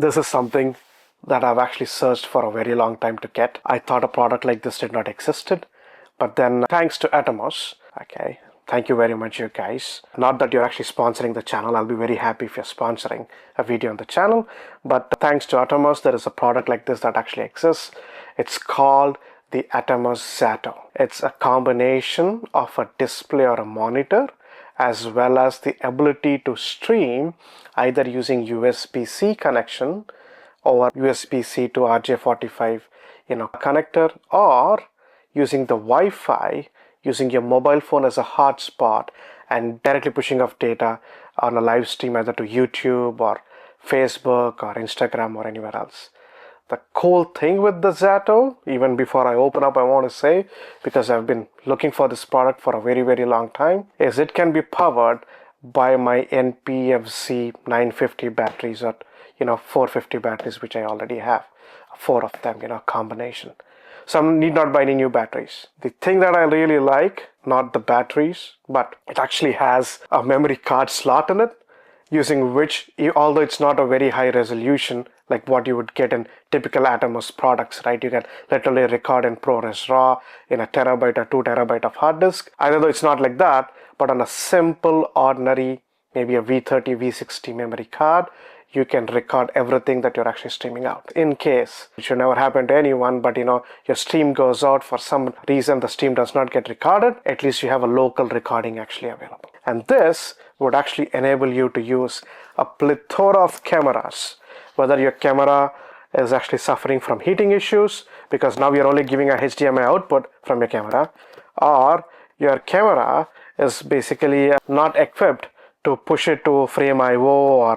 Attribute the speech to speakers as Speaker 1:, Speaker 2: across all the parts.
Speaker 1: This is something that I've actually searched for a very long time to get. I thought a product like this did not existed, but then thanks to Atomos, okay, thank you very much, you guys. Not that you're actually sponsoring the channel. I'll be very happy if you're sponsoring a video on the channel. But thanks to Atomos, there is a product like this that actually exists. It's called the Atomos Zato. It's a combination of a display or a monitor as well as the ability to stream either using USB-C connection or USB-C to RJ45 connector, or using the Wi-Fi, using your mobile phone as a hotspot and directly pushing off data on a live stream either to YouTube or Facebook or Instagram or anywhere else. The cool thing with the Zato, even before I open up, I want to say, because I've been looking for this product for a very, very long time, is it can be powered by my NPFC 950 batteries or 450 batteries, which I already have, 4 of them, combination. So I need not buy any new batteries. The thing that I really like, not the batteries, but it actually has a memory card slot in it, using which, although it's not a very high resolution like what you would get in typical Atomos products, right? You can literally record in ProRes RAW in a terabyte or 2 terabyte of hard disk. Either though it's not like that, but on a simple, ordinary, maybe a V30, V60 memory card, you can record everything that you're actually streaming out. In case, it should never happen to anyone, but your stream goes out for some reason, the stream does not get recorded, at least you have a local recording actually available. And this would actually enable you to use a plethora of cameras, whether your camera is actually suffering from heating issues because now you're only giving a HDMI output from your camera, or your camera is basically not equipped to push it to Frame IO or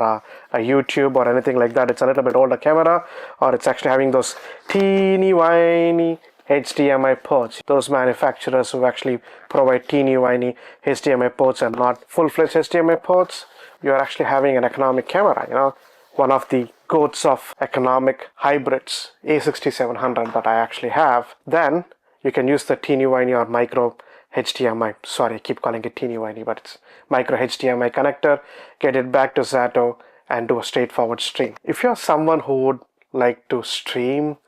Speaker 1: a YouTube or anything like that. It's a little bit older camera, or it's actually having those teeny whiny HDMI ports. Those manufacturers who actually provide teeny whiny HDMI ports and not full-fledged HDMI ports, you're actually having an economic camera, one of the goats of economic hybrids, A6700 that I actually have. Then you can use the teeny whiny or micro HDMI, sorry, I keep calling it teeny whiny, but it's micro HDMI connector, get it back to Zato and do a straightforward stream. If you're someone who would like to stream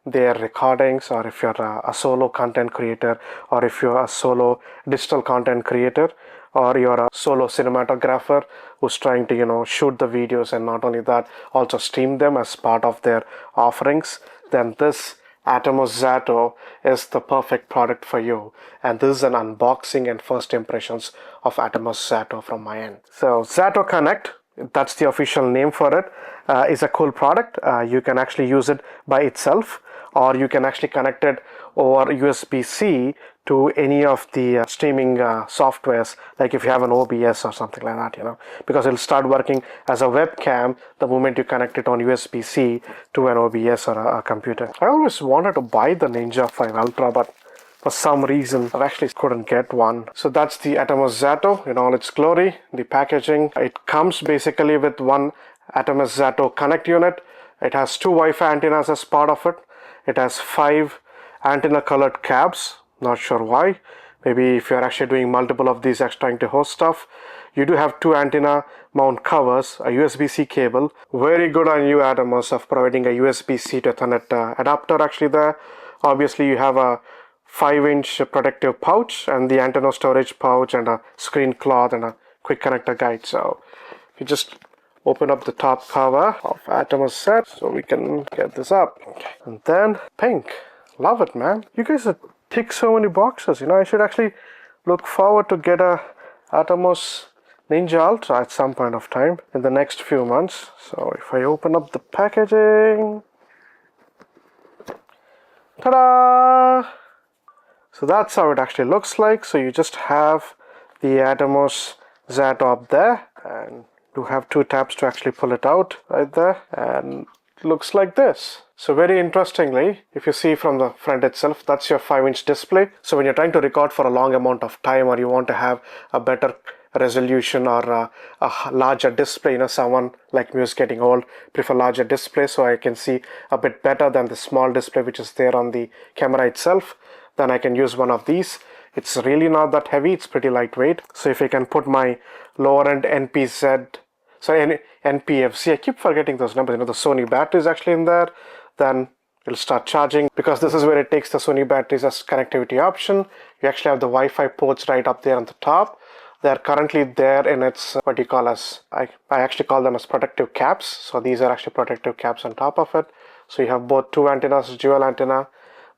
Speaker 1: their recordings, or if you're a solo content creator, or if you're a solo digital content creator, or you're a solo cinematographer who's trying to shoot the videos and not only that, also stream them as part of their offerings, then this Atomos Zato is the perfect product for you. And this is an unboxing and first impressions of Atomos Zato from my end. So Zato Connect, that's the official name for it, is a cool product. You can actually use it by itself, or you can actually connect it over USB-C to any of the streaming softwares, like if you have an OBS or something like that, because it'll start working as a webcam the moment you connect it on USB-C to an OBS or a computer. I always wanted to buy the Ninja 5 Ultra, but for some reason I actually couldn't get one. So that's the Atomos Zato in all its glory. The packaging, it comes basically with one Atomos Zato Connect unit. It has 2 Wi-Fi antennas as part of it. It has 5 antenna colored cabs. Not sure why. Maybe if you're actually doing multiple of these, trying to host stuff. You do have 2 antenna mount covers, a USB-C cable. Very good on you, Atomos, of providing a USB-C to Ethernet adapter actually there. Obviously you have a 5-inch protective pouch and the antenna storage pouch and a screen cloth and a quick connector guide. So if you just open up the top cover of Atomos set, so we can get this up. And then pink, love it, man. You guys have ticked so many boxes. I should actually look forward to get a Atomos Ninja Ultra at some point of time in the next few months. So if I open up the packaging, ta-da! So that's how it actually looks like. So you just have the Atomos Zato up there, and you have 2 tabs to actually pull it out right there, and it looks like this. So very interestingly, if you see from the front itself, that's your 5-inch display. So when you're trying to record for a long amount of time, or you want to have a better resolution or a larger display, someone like me who's getting old prefer larger display, so I can see a bit better than the small display which is there on the camera itself, then I can use one of these. It's really not that heavy, it's pretty lightweight. So if I can put my lower end NPZ So NPFC, I keep forgetting those numbers. The Sony battery is actually in there. Then it'll start charging, because this is where it takes the Sony batteries as connectivity option. You actually have the Wi-Fi ports right up there on the top. They're currently there in its, what you call as, I actually call them as protective caps. So these are actually protective caps on top of it. So you have both two antennas, dual antenna.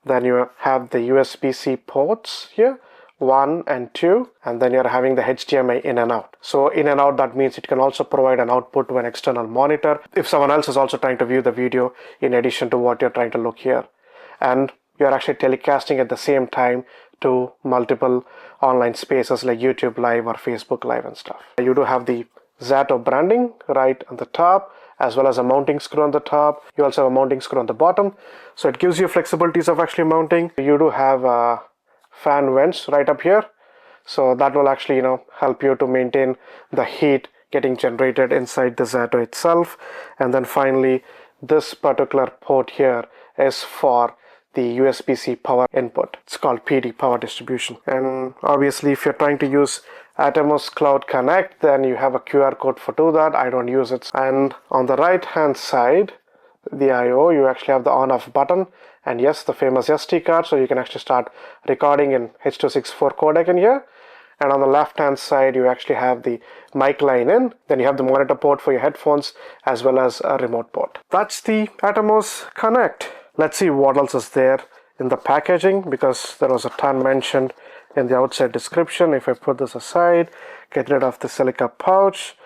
Speaker 1: Then you have the USB-C ports here, 1 and 2, and then you're having the HDMI in and out. So in and out, that means it can also provide an output to an external monitor if someone else is also trying to view the video in addition to what you're trying to look here. And you're actually telecasting at the same time to multiple online spaces like YouTube Live or Facebook Live and stuff. You do have the Zato branding right on the top, as well as a mounting screw on the top. You also have a mounting screw on the bottom, so it gives you flexibilities of actually mounting. You do have fan vents right up here, so that will actually help you to maintain the heat getting generated inside the Zato itself. And then finally, this particular port here is for the USB-C power input. It's called PD, power distribution. And obviously, if you're trying to use Atomos Cloud Connect, then you have a QR code for do that. I don't use it. And on the right hand side, the I/O, you actually have the on-off button, and yes, the famous SD card, so you can actually start recording in H.264 codec in here. And on the left hand side, you actually have the mic line in. Then you have the monitor port for your headphones, as well as a remote port. That's the Atomos Connect. Let's see what else is there in the packaging, because there was a ton mentioned in the outside description. If I put this aside, get rid of the silica pouch.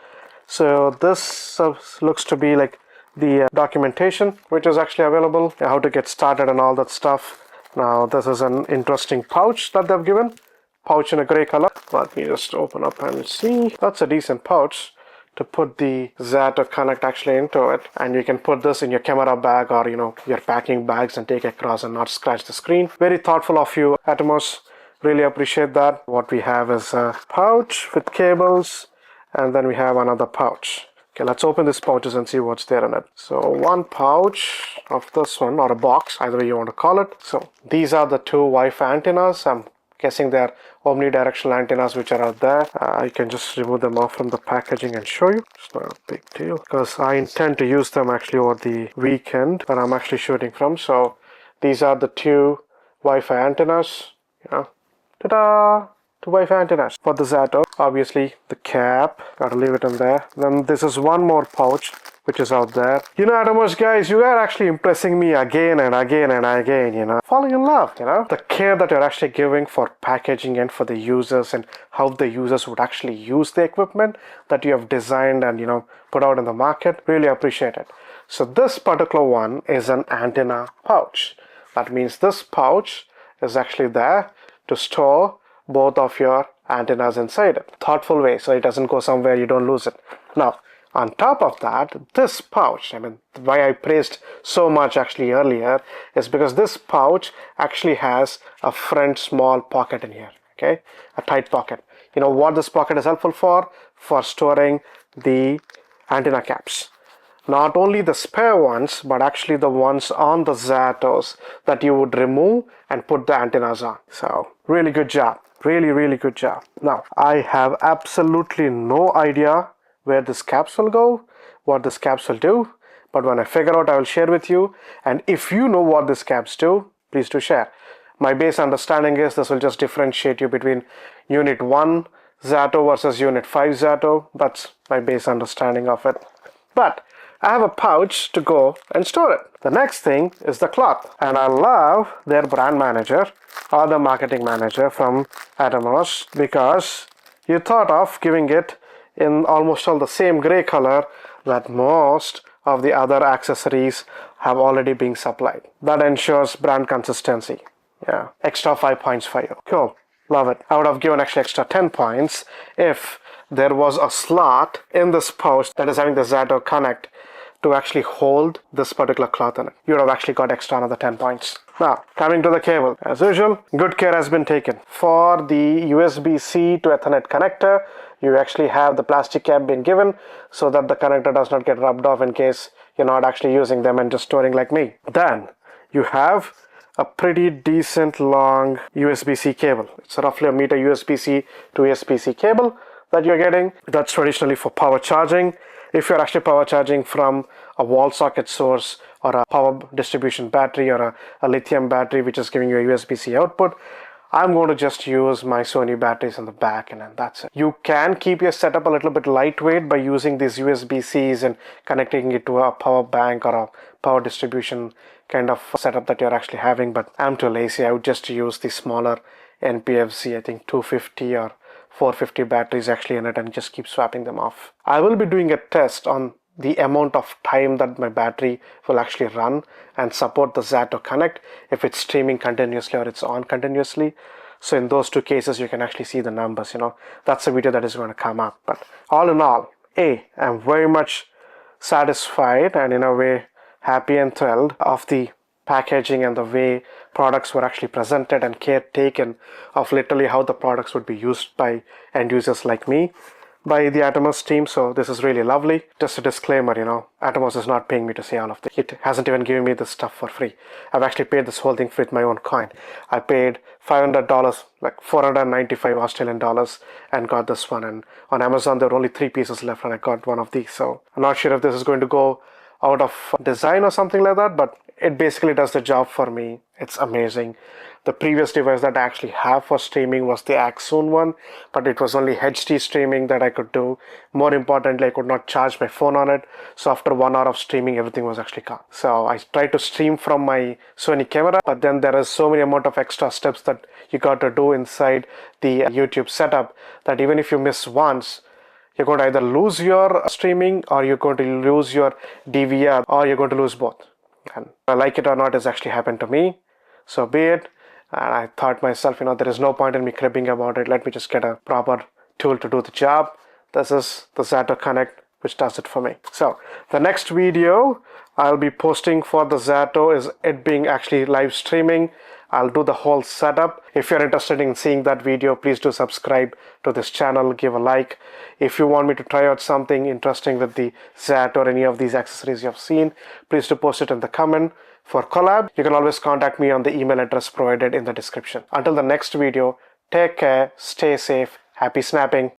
Speaker 1: So this looks to be like the documentation which is actually available, how to get started and all that stuff. Now this is an interesting pouch that they've given. Pouch in a gray color. Let me just open up and see. That's a decent pouch to put the Zato Connect actually into it, and you can put this in your camera bag or your packing bags and take it across and not scratch the screen. Very thoughtful of you, Atomos. Really appreciate that. What we have is a pouch with cables, and then we have another pouch. Okay, let's open these pouches and see what's there in it. So one pouch of this one, or a box, either way you want to call it. So these are the two Wi-Fi antennas. I'm guessing they're omnidirectional antennas which are out there. I can just remove them off from the packaging and show you. It's not a big deal, because I intend to use them actually over the weekend that I'm actually shooting from. So these are the two Wi-Fi antennas. Ta-da! Two Wi-Fi antennas for the Zato. Obviously the cap, gotta leave it in there. Then this is one more pouch which is out there. Atomos guys, you are actually impressing me again and again and again, falling in love, the care that you're actually giving for packaging and for the users, and how the users would actually use the equipment that you have designed and put out in the market. Really appreciate it. So this particular one is an antenna pouch. That means this pouch is actually there to store both of your antennas inside it. Thoughtful way, so it doesn't go somewhere, you don't lose it. Now, on top of that, this pouch, why I praised so much actually earlier is because this pouch actually has a front small pocket in here, okay? A tight pocket. What this pocket is helpful for? For storing the antenna caps. Not only the spare ones, but actually the ones on the Zatos that you would remove and put the antennas on. So, really good job. Really, really good job. Now, I have absolutely no idea where this caps will go, what this caps will do, but when I figure out, I will share with you. And if you know what these caps do, please do share. My base understanding is this will just differentiate you between Unit 1 Zato versus Unit 5 Zato. That's my base understanding of it. But I have a pouch to go and store it. The next thing is the cloth, and I love their brand manager or the marketing manager from Atomos, because you thought of giving it in almost all the same gray color that most of the other accessories have already been supplied. That ensures brand consistency. Yeah, extra 5 points for you. Cool, love it. I would have given actually extra 10 points if there was a slot in this pouch that is having the Zato Connect to actually hold this particular cloth in it. You would have actually got extra another 10 points. Now, coming to the cable. As usual, good care has been taken. For the USB-C to Ethernet connector, you actually have the plastic cap being given so that the connector does not get rubbed off in case you're not actually using them and just storing like me. Then, you have a pretty decent long USB-C cable. It's roughly a meter USB-C to USB-C cable that you're getting. That's traditionally for power charging. If you're actually power charging from a wall socket source or a power distribution battery or a lithium battery which is giving you a USB-C output, I'm going to just use my Sony batteries in the back, and then that's it. You can keep your setup a little bit lightweight by using these USB-Cs and connecting it to a power bank or a power distribution kind of setup that you're actually having, but I'm too lazy. I would just use the smaller NPFC, I think 250 or 450 batteries actually in it, and just keep swapping them off. I will be doing a test on the amount of time that my battery will actually run and support the Zato Connect, if it's streaming continuously or it's on continuously. So in those two cases, you can actually see the numbers, That's a video that is going to come up. But all in all, I'm very much satisfied and in a way happy and thrilled of the packaging and the way products were actually presented and care taken of literally how the products would be used by end users like me by the Atomos team. So this is really lovely. Just a disclaimer, Atomos is not paying me to say all of this. It hasn't even given me this stuff for free. I've actually paid this whole thing with my own coin. I paid $500, like 495 Australian dollars, and got this one. And on Amazon, there were only 3 pieces left, and I got one of these. So I'm not sure if this is going to go out of design or something like that, but it basically does the job for me. It's amazing. The previous device that I actually have for streaming was the Axon one, but it was only HD streaming that I could do. More importantly, I could not charge my phone on it. So after 1 hour of streaming, everything was actually gone. So I tried to stream from my Sony camera, but then there is so many amount of extra steps that you got to do inside the YouTube setup that even if you miss once, you're going to either lose your streaming or you're going to lose your DVR, or you're going to lose both. And like it or not, it's actually happened to me. So be it. And I thought myself, there is no point in me cribbing about it. Let me just get a proper tool to do the job. This is the Zato Connect, which does it for me. So the next video I'll be posting for the Zato is it being actually live streaming. I'll do the whole setup. If you're interested in seeing that video, please do subscribe to this channel, give a like. If you want me to try out something interesting with the Zato or any of these accessories you've seen, please do post it in the comment. For collab, you can always contact me on the email address provided in the description. Until the next video, take care, stay safe, happy snapping.